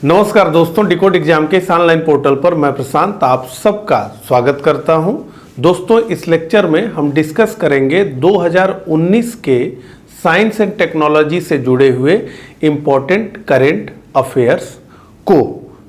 नमस्कार दोस्तों, decode exam के इस ऑनलाइन पोर्टल पर मैं प्रशांत आप सबका स्वागत करता हूं। दोस्तों, इस लेक्चर में हम डिस्कस करेंगे 2019 के साइंस एंड टेक्नोलॉजी से जुड़े हुए इम्पोर्टेंट करेंट अफेयर्स को।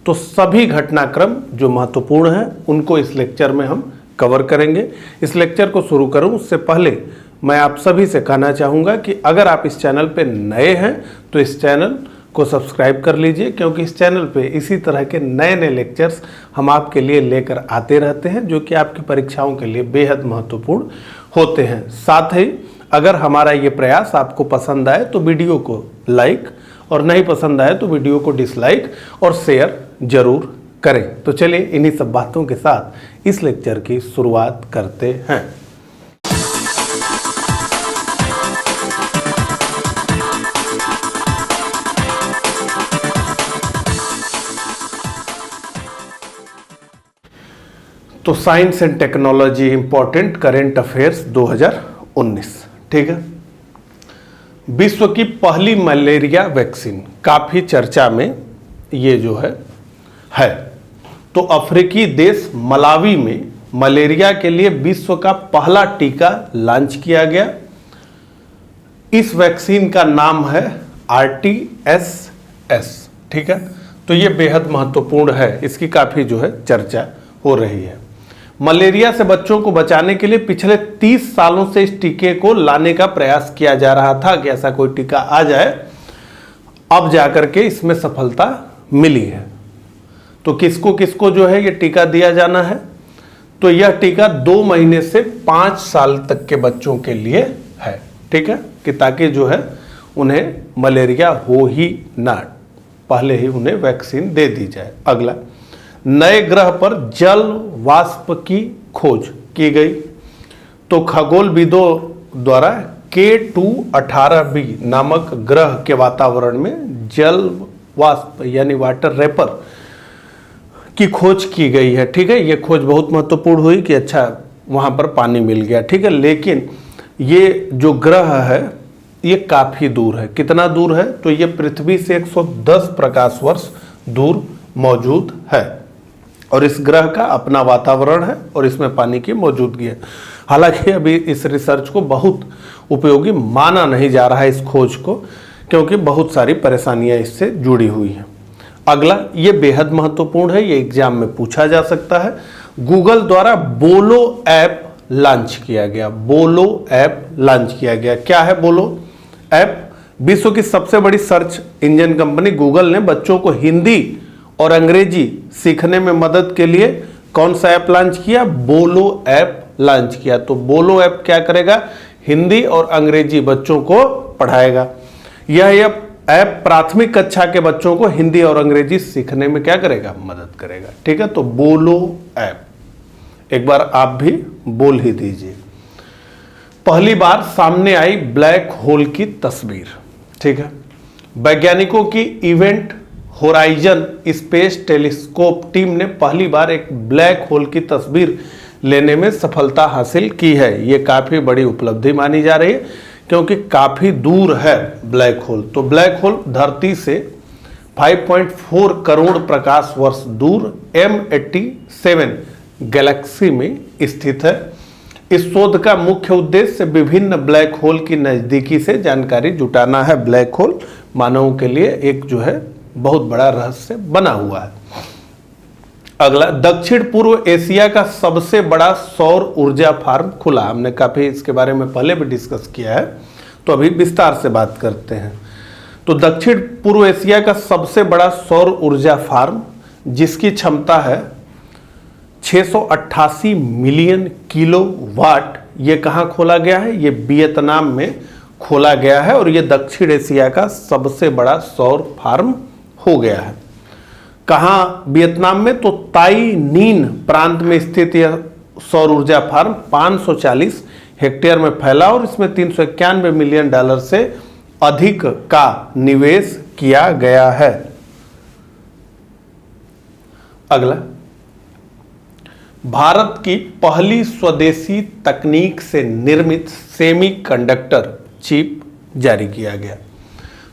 तो सभी घटनाक्रम जो महत्वपूर्ण हैं उनको इस लेक्चर में हम कवर करेंगे। इस लेक्चर को शुरू करूं उससे पहले मैं आप सभी से कहना चाहूँगा कि अगर आप इस चैनल पर नए हैं तो इस चैनल को सब्सक्राइब कर लीजिए, क्योंकि इस चैनल पे इसी तरह के नए नए लेक्चर्स हम आपके लिए लेकर आते रहते हैं जो कि आपकी परीक्षाओं के लिए बेहद महत्वपूर्ण होते हैं। साथ ही अगर हमारा ये प्रयास आपको पसंद आए तो वीडियो को लाइक और नहीं पसंद आए तो वीडियो को डिसलाइक और शेयर जरूर करें। तो चलिए इन्हीं सब बातों के साथ इस लेक्चर की शुरुआत करते हैं। तो science and technology important current affairs 2019, ठीक है। विश्व की पहली मलेरिया वैक्सीन काफी चर्चा में ये जो है। तो अफ्रीकी देश मलावी में मलेरिया के लिए विश्व का पहला टीका लॉन्च किया गया। इस वैक्सीन का नाम है RTS, ठीक है। तो ये बेहद महत्वपूर्ण है, इसकी काफी जो है चर्चा हो रही है। मलेरिया से बच्चों को बचाने के लिए पिछले 30 सालों से इस टीके को लाने का प्रयास किया जा रहा था कि ऐसा कोई टीका आ जाए। अब जाकर के इसमें सफलता मिली है। तो किसको किसको जो है ये टीका दिया जाना है? तो यह टीका 2 महीने से 5 साल तक के बच्चों के लिए है, ठीक है, कि ताकि जो है उन्हें मलेरिया हो ही ना, पहले ही उन्हें वैक्सीन दे दी जाए। अगला, नए ग्रह पर जल वाष्प की खोज की गई। तो खगोलविदों द्वारा K2-18b नामक ग्रह के वातावरण में जल वाष्प यानी वाटर वेपर की खोज की गई है, ठीक है। यह खोज बहुत महत्वपूर्ण हुई कि अच्छा वहां पर पानी मिल गया, ठीक है। लेकिन ये जो ग्रह है ये काफी दूर है। कितना दूर है? तो ये पृथ्वी से 110 प्रकाश वर्ष दूर मौजूद है और इस ग्रह का अपना वातावरण है और इसमें पानी की मौजूदगी है। हालांकि अभी इस रिसर्च को बहुत उपयोगी माना नहीं जा रहा है, इस खोज को, क्योंकि बहुत सारी परेशानियां इससे जुड़ी हुई हैं। अगला, ये बेहद महत्वपूर्ण है, ये एग्जाम में पूछा जा सकता है। गूगल द्वारा बोलो ऐप लॉन्च किया गया। बोलो ऐप लॉन्च किया गया। क्या है बोलो ऐप? विश्व की सबसे बड़ी सर्च इंजन कंपनी गूगल ने बच्चों को हिंदी और अंग्रेजी सीखने में मदद के लिए कौन सा ऐप लॉन्च किया? बोलो ऐप लॉन्च किया। तो बोलो ऐप क्या करेगा? हिंदी और अंग्रेजी बच्चों को पढ़ाएगा। यह ऐप प्राथमिक कक्षा के बच्चों को हिंदी और अंग्रेजी सीखने में क्या करेगा? मदद करेगा, ठीक है। तो बोलो ऐप एक बार आप भी बोल ही दीजिए। पहली बार सामने आई ब्लैक होल की तस्वीर, ठीक है। वैज्ञानिकों की event horizon space telescope team ने पहली बार एक ब्लैक होल की तस्वीर लेने में सफलता हासिल की है। यह काफी बड़ी उपलब्धि मानी जा रही है, क्योंकि काफी दूर है ब्लैक होल। तो ब्लैक होल धरती से 5.4 करोड़ प्रकाश वर्ष दूर M87 गैलेक्सी में स्थित है। इस शोध का मुख्य उद्देश्य विभिन्न ब्लैक होल की नजदीकी से जानकारी जुटाना है। ब्लैक होल मानवों के लिए एक जो है बहुत बड़ा रहस्य बना हुआ है। अगला, दक्षिण पूर्व एशिया का सबसे बड़ा सौर ऊर्जा फार्म खुला। हमने काफी इसके बारे में पहले भी डिस्कस किया है, तो अभी विस्तार से बात करते हैं। तो दक्षिण पूर्व एशिया का सबसे बड़ा सौर ऊर्जा फार्म, जिसकी क्षमता है 688 मिलियन किलोवाट, ये कहाँ खोला गया है? ये वियतनाम में खोला गया है और ये दक्षिण एशिया का सबसे बड़ा सौर फार्म हो गया है। कहाँ? वियतनाम में। तो ताई नीन प्रांत में स्थित यह सौर ऊर्जा फार्म 540 हेक्टेयर में फैला और इसमें $391 मिलियन से अधिक का निवेश किया गया है। अगला, भारत की पहली स्वदेशी तकनीक से निर्मित सेमीकंडक्टर चिप जारी किया गया।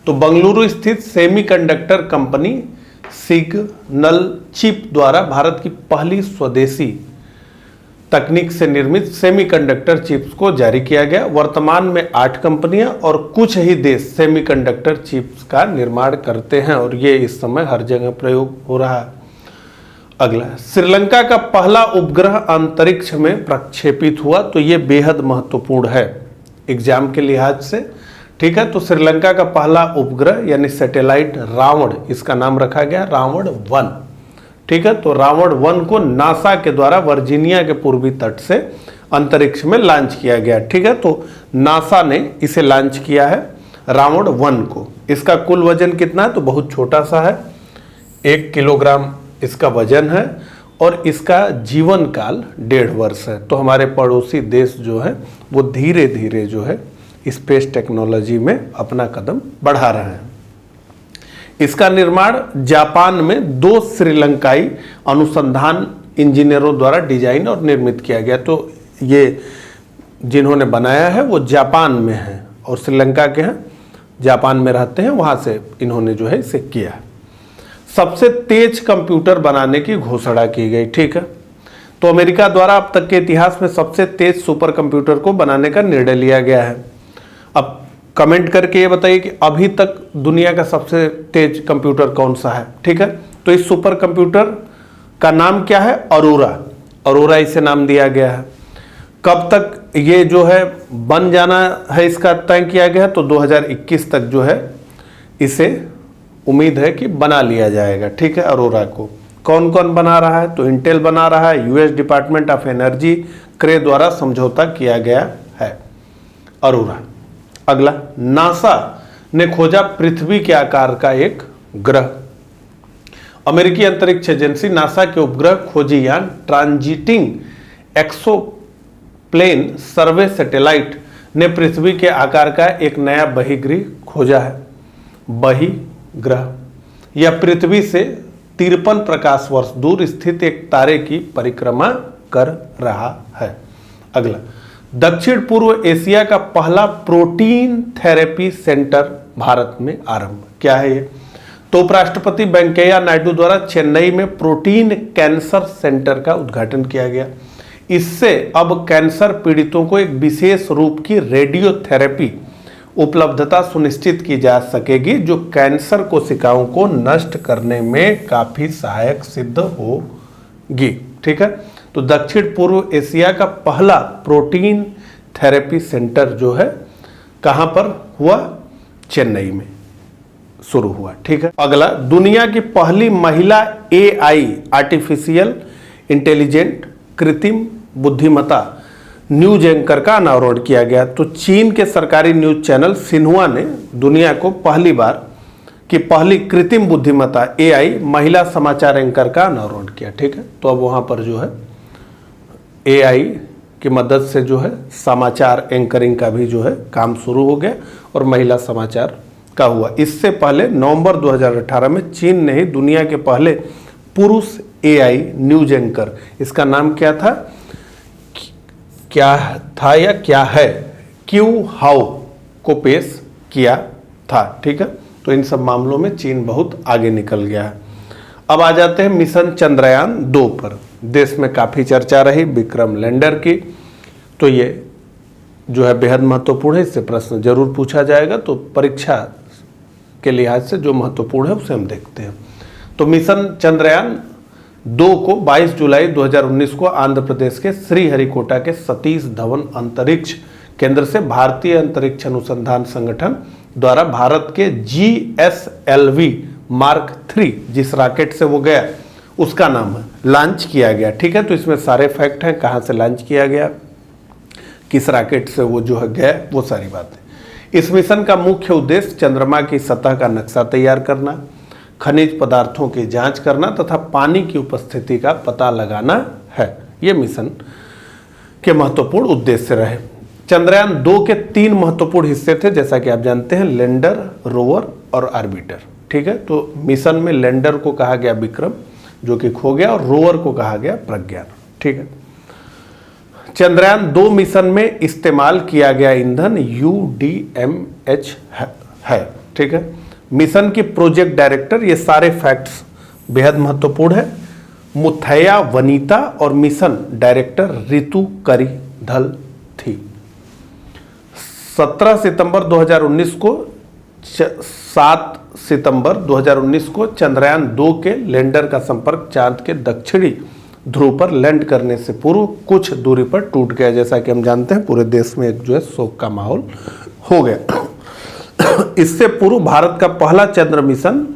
तो बंगलुरु स्थित सेमीकंडक्टर कंपनी सिग्नल चिप द्वारा भारत की पहली स्वदेशी तकनीक से निर्मित सेमीकंडक्टर चिप्स को जारी किया गया। वर्तमान में 8 कंपनियां और कुछ ही देश सेमीकंडक्टर चिप्स का निर्माण करते हैं और ये इस समय हर जगह प्रयोग हो रहा है। अगला, श्रीलंका का पहला उपग्रह अंतरिक्ष में प्रक्षेपित हुआ, तो ये बेहद महत्वपूर्ण है एग्जाम के लिहाज से। ठीक है, तो श्रीलंका का पहला उपग्रह यानी सैटेलाइट रावण, इसका नाम रखा गया रावण 1। ठीक है, तो रावण 1 को नासा के द्वारा वर्जीनिया के पूर्वी तट से अंतरिक्ष में लॉन्च किया गया। ठीक है, तो नासा ने इसे लॉन्च किया है रावण 1 को। इसका कुल वजन कितना है, तो बहुत छोटा सा है, 1 किलोग्राम इसका वजन है और इसका जीवन काल 1.5 वर्ष है। तो हमारे पड़ोसी देश जो है वो धीरे धीरे जो है स्पेस टेक्नोलॉजी में अपना कदम बढ़ा रहे हैं। इसका निर्माण जापान में 2 श्रीलंकाई अनुसंधान इंजीनियरों द्वारा डिजाइन और निर्मित किया गया। तो ये जिन्होंने बनाया है वो जापान में है और श्रीलंका के हैं, जापान में रहते हैं, वहां से इन्होंने जो है इसे किया है। सबसे तेज कंप्यूटर बनाने की घोषणा की गई। ठीक है, तो अमेरिका द्वारा अब तक के इतिहास में सबसे तेज सुपर कंप्यूटर को बनाने का निर्णय लिया गया है। अब कमेंट करके ये बताइए कि अभी तक दुनिया का सबसे तेज कंप्यूटर कौन सा है। ठीक है, तो इस सुपर कंप्यूटर का नाम क्या है, अरोरा। अरोरा इसे नाम दिया गया है। कब तक ये जो है बन जाना है इसका तय किया गया है, तो 2021 तक जो है इसे उम्मीद है कि बना लिया जाएगा। ठीक है, अरोरा को कौन कौन बना रहा है, तो इंटेल बना रहा है, यूएस डिपार्टमेंट ऑफ एनर्जी क्रे द्वारा समझौता किया गया है अरोरा। अगला, नासा ने खोजा पृथ्वी के आकार का एक ग्रह। अमेरिकी अंतरिक्ष एजेंसी नासा के उपग्रह खोजी यान ट्रांजिटिंग एक्सोप्लेन सर्वे सैटेलाइट ने पृथ्वी के आकार का एक नया बहिर्गृह खोजा है। बहिर्गृह यह पृथ्वी से 53 प्रकाश वर्ष दूर स्थित एक तारे की परिक्रमा कर रहा है। अगला, दक्षिण पूर्व एशिया का पहला प्रोटीन थेरेपी सेंटर भारत में आरंभ। क्या है ये, तो उपराष्ट्रपति वेंकैया नायडू द्वारा चेन्नई में प्रोटीन कैंसर सेंटर का उद्घाटन किया गया। इससे अब कैंसर पीड़ितों को एक विशेष रूप की रेडियोथेरेपी उपलब्धता सुनिश्चित की जा सकेगी, जो कैंसर कोशिकाओं को नष्ट करने में काफी सहायक सिद्ध होगी। ठीक है, तो दक्षिण पूर्व एशिया का पहला प्रोटीन थेरेपी सेंटर जो है कहां पर हुआ, चेन्नई में शुरू हुआ। ठीक है, अगला, दुनिया की पहली महिला एआई आर्टिफिशियल इंटेलिजेंट कृत्रिम बुद्धिमत्ता न्यूज एंकर का अनावरण किया गया। तो चीन के सरकारी न्यूज चैनल सिन्हुआ ने दुनिया को पहली बार की पहली कृत्रिम बुद्धिमत्ता एआई महिला समाचार एंकर का अनावरण किया। ठीक है, तो अब वहां पर जो है एआई की मदद से जो है समाचार एंकरिंग का भी जो है काम शुरू हो गया और महिला समाचार का हुआ। इससे पहले नवंबर 2018 में चीन ने ही दुनिया के पहले पुरुष एआई न्यूज एंकर, इसका नाम क्या था, या क्या है, क्यू हाउ को पेश किया था। ठीक है, तो इन सब मामलों में चीन बहुत आगे निकल गया है। अब आ जाते हैं मिशन चंद्रयान 2 पर। देश में काफी चर्चा रही विक्रम लैंडर की, तो ये जो है बेहद महत्वपूर्ण है, इससे प्रश्न जरूर पूछा जाएगा। तो परीक्षा के लिहाज से जो महत्वपूर्ण है उसे हम देखते हैं। तो मिशन चंद्रयान 2 को 22 जुलाई 2019 को आंध्र प्रदेश के श्रीहरिकोटा के सतीश धवन अंतरिक्ष केंद्र से भारतीय अंतरिक्ष अनुसंधान संगठन द्वारा भारत के GSLV मार्क 3 जिस रॉकेट से वो गया उसका नाम है, लॉन्च किया गया। ठीक है, तो इसमें सारे फैक्ट हैं, कहाँ से लॉन्च किया गया, किस रॉकेट से वो जो है गया, वो सारी बातें। इस मिशन का मुख्य उद्देश्य चंद्रमा की सतह का नक्शा तैयार करना, खनिज पदार्थों की जांच करना तथा पानी की उपस्थिति का पता लगाना है। ये मिशन के महत्वपूर्ण उद्देश्य रहे। चंद्रयान 2 के 3 महत्वपूर्ण हिस्से थे, जैसा कि आप जानते हैं, लैंडर, रोवर और ऑर्बिटर। ठीक है, तो मिशन में लैंडर को कहा गया विक्रम जो कि खो गया और रोवर को कहा गया प्रज्ञान। ठीक है, चंद्रयान 2 मिशन में इस्तेमाल किया गया ईंधन UDMH है। ठीक है, मिशन की प्रोजेक्ट डायरेक्टर, ये सारे फैक्ट्स बेहद महत्वपूर्ण है। मुथैया वनीता और मिशन डायरेक्टर रितु करिधल थी। 17 सितंबर 2019 को 7 सितंबर 2019 को चंद्रयान 2 के लैंडर का संपर्क चांद के दक्षिणी ध्रुव पर लैंड करने से पूर्व कुछ दूरी पर टूट गया। जैसा कि हम जानते हैं पूरे देश में एक जो है शोक का माहौल हो गया। इससे पूर्व भारत का पहला चंद्र मिशन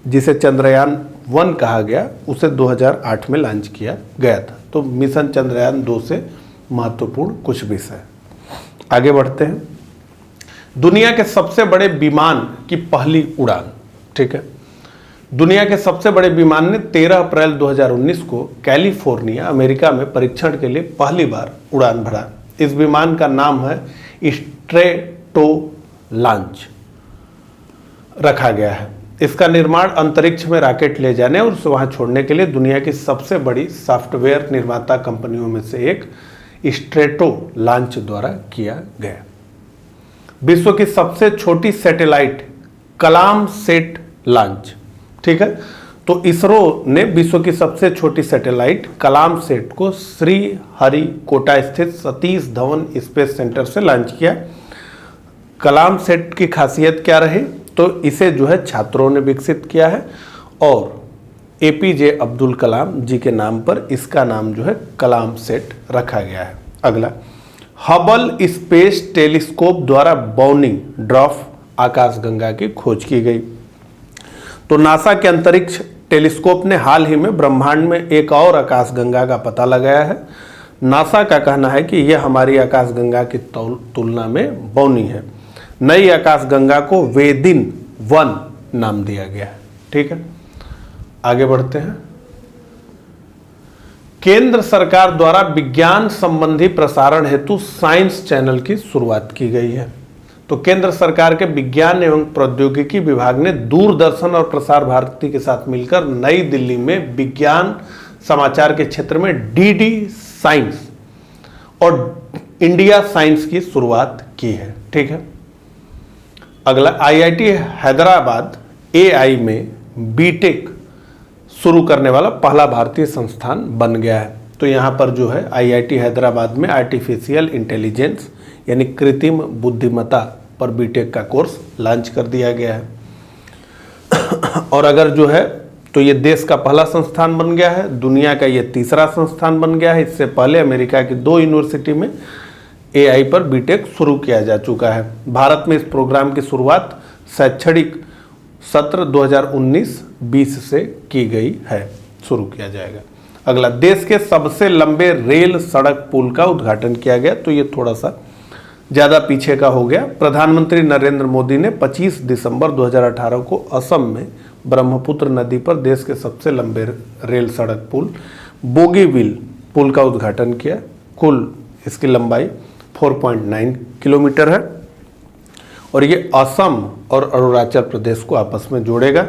जिसे चंद्रयान 1 कहा गया उसे 2008 में लॉन्च किया गया था। तो मिशन चंद्रयान 2 से महत्वपूर्ण कुछ विषय। आगे बढ़ते हैं। दुनिया के सबसे बड़े विमान की पहली उड़ान, ठीक है। दुनिया के सबसे बड़े विमान ने 13 अप्रैल 2019 को कैलिफोर्निया अमेरिका में परीक्षण के लिए पहली बार उड़ान भरा। इस विमान का नाम है स्ट्रेटो लॉन्च रखा गया है। इसका निर्माण अंतरिक्ष में रॉकेट ले जाने और उसे वहां छोड़ने के लिए दुनिया की सबसे बड़ी सॉफ्टवेयर निर्माता कंपनियों में से एक स्ट्रेटो लॉन्च द्वारा किया गया। विश्व की सबसे छोटी सैटेलाइट कलाम सेट लॉन्च, ठीक है। तो इसरो ने विश्व की सबसे छोटी सैटेलाइट कलाम सेट को श्रीहरिकोटा स्थित सतीश धवन स्पेस सेंटर से लॉन्च किया। कलाम सेट की खासियत क्या रही? तो इसे जो है छात्रों ने विकसित किया है और एपीजे अब्दुल कलाम जी के नाम पर इसका नाम जो है कलाम सेट रखा गया है। अगला, हबल स्पेस टेलीस्कोप द्वारा बाउनिंग ड्रॉफ आकाशगंगा की खोज की गई। तो नासा के अंतरिक्ष टेलीस्कोप ने हाल ही में ब्रह्मांड में एक और आकाशगंगा का पता लगाया है। नासा का कहना है कि यह हमारी आकाशगंगा की तुलना में बौनी है। नई आकाशगंगा को वेदिन 1 नाम दिया गया है, ठीक है। आगे बढ़ते हैं। केंद्र सरकार द्वारा विज्ञान संबंधी प्रसारण हेतु साइंस चैनल की शुरुआत की गई है। तो केंद्र सरकार के विज्ञान एवं प्रौद्योगिकी विभाग ने दूरदर्शन और प्रसार भारती के साथ मिलकर नई दिल्ली में विज्ञान समाचार के क्षेत्र में डीडी साइंस और इंडिया साइंस की शुरुआत की है, ठीक है। अगला, आईआईटी हैदराबाद एआई में बीटेक शुरू करने वाला पहला भारतीय संस्थान बन गया है। तो यहाँ पर जो है आईआईटी हैदराबाद में आर्टिफिशियल इंटेलिजेंस यानी कृत्रिम बुद्धिमत्ता पर बीटेक का कोर्स लॉन्च कर दिया गया है। और अगर जो है तो ये देश का पहला संस्थान बन गया है, दुनिया का ये तीसरा संस्थान बन गया है। इससे पहले अमेरिका की 2 यूनिवर्सिटी में एआई पर बीटेक शुरू किया जा चुका है। भारत में इस प्रोग्राम की शुरुआत शैक्षणिक सत्र 2019-20 से की गई है, शुरू किया जाएगा। अगला, देश के सबसे लंबे रेल सड़क पुल का उद्घाटन किया गया। तो ये थोड़ा सा ज़्यादा पीछे का हो गया। प्रधानमंत्री नरेंद्र मोदी ने 25 दिसंबर 2018 को असम में ब्रह्मपुत्र नदी पर देश के सबसे लंबे रेल सड़क पुल बोगीबील पुल का उद्घाटन किया। कुल इसकी लंबाई 4.9 किलोमीटर है और ये असम और अरुणाचल प्रदेश को आपस में जोड़ेगा।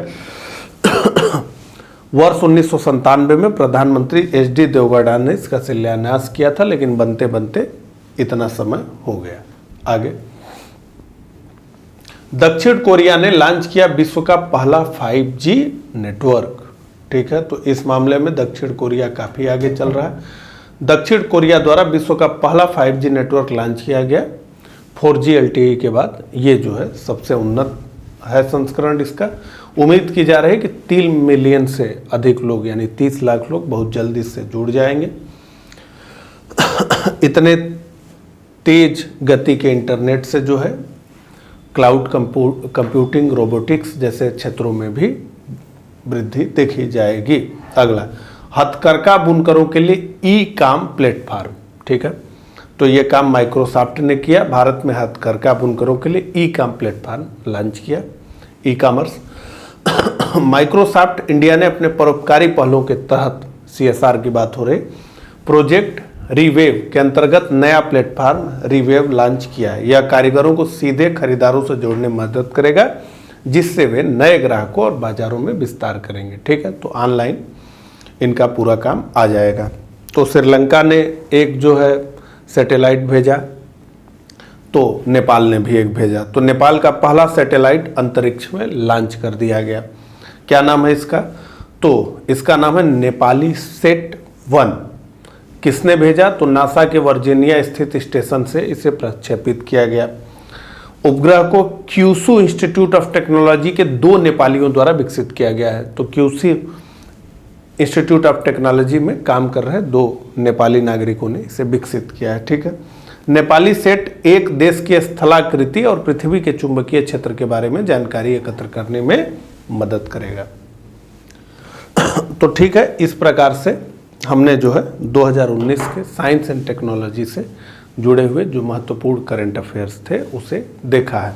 वर्ष 1997 में प्रधानमंत्री एचडी देवगौड़ा ने इसका शिलान्यास किया था, लेकिन बनते बनते इतना समय हो गया। आगे, दक्षिण कोरिया ने लॉन्च किया विश्व का पहला 5G नेटवर्क, ठीक है। तो इस मामले में दक्षिण कोरिया काफी आगे चल रहा है। दक्षिण कोरिया द्वारा विश्व का पहला 5G नेटवर्क लॉन्च किया गया 4G LTE के बाद। ये जो है सबसे उन्नत है संस्करण इसका। उम्मीद की जा रही है कि 3 मिलियन से अधिक लोग यानी 30 लाख लोग बहुत जल्दी इससे जुड़ जाएंगे। इतने तेज गति के इंटरनेट से जो है क्लाउड कंप्यूटिंग, रोबोटिक्स जैसे क्षेत्रों में भी वृद्धि देखी जाएगी। अगला, हथकरघा बुनकरों के लिए ई काम प्लेटफॉर्म, ठीक है। तो ये काम माइक्रोसॉफ्ट ने किया। भारत में हथकरघा बुनकरों के लिए ई काम प्लेटफॉर्म लॉन्च किया, ई कॉमर्स। माइक्रोसॉफ्ट इंडिया ने अपने परोपकारी पहलों के तहत CSR की बात हो रही, प्रोजेक्ट रिवेव के अंतर्गत नया प्लेटफॉर्म रिवेव लॉन्च किया है। यह कारीगरों को सीधे खरीदारों से जोड़ने में मदद करेगा, जिससे वे नए ग्राहकों और बाजारों में विस्तार करेंगे, ठीक है। तो ऑनलाइन इनका पूरा काम आ जाएगा। तो श्रीलंका ने एक जो है सैटेलाइट भेजा, तो नेपाल ने भी एक भेजा। तो नेपाल का पहला सैटेलाइट अंतरिक्ष में लॉन्च कर दिया गया। क्या नाम है इसका? तो इसका नाम है नेपाली सेट 1। किसने भेजा? तो नासा के वर्जीनिया स्थित स्टेशन से इसे प्रक्षेपित किया गया। उपग्रह को क्यूसू इंस्टीट्यूट ऑफ टेक्नोलॉजी के 2 नेपालियों द्वारा विकसित किया गया है। तो क्यूसू इंस्टीट्यूट ऑफ टेक्नोलॉजी में काम कर रहे 2 नेपाली नागरिकों ने इसे विकसित किया है। ठीक है। नेपाली सेट एक देश की स्थलाकृति और पृथ्वी के चुंबकीय क्षेत्र के बारे में जानकारी एकत्र करने में मदद करेगा। तो ठीक है, इस प्रकार से हमने जो है 2019 के साइंस एंड टेक्नोलॉजी से जुड़े हुए जो महत्वपूर्ण करंट अफेयर्स थे उसे देखा है।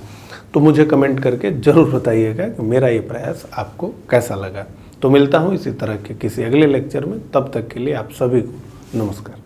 तो मुझे कमेंट करके ज़रूर बताइएगा कि मेरा ये प्रयास आपको कैसा लगा। तो मिलता हूँ इसी तरह के किसी अगले लेक्चर में। तब तक के लिए आप सभी को नमस्कार।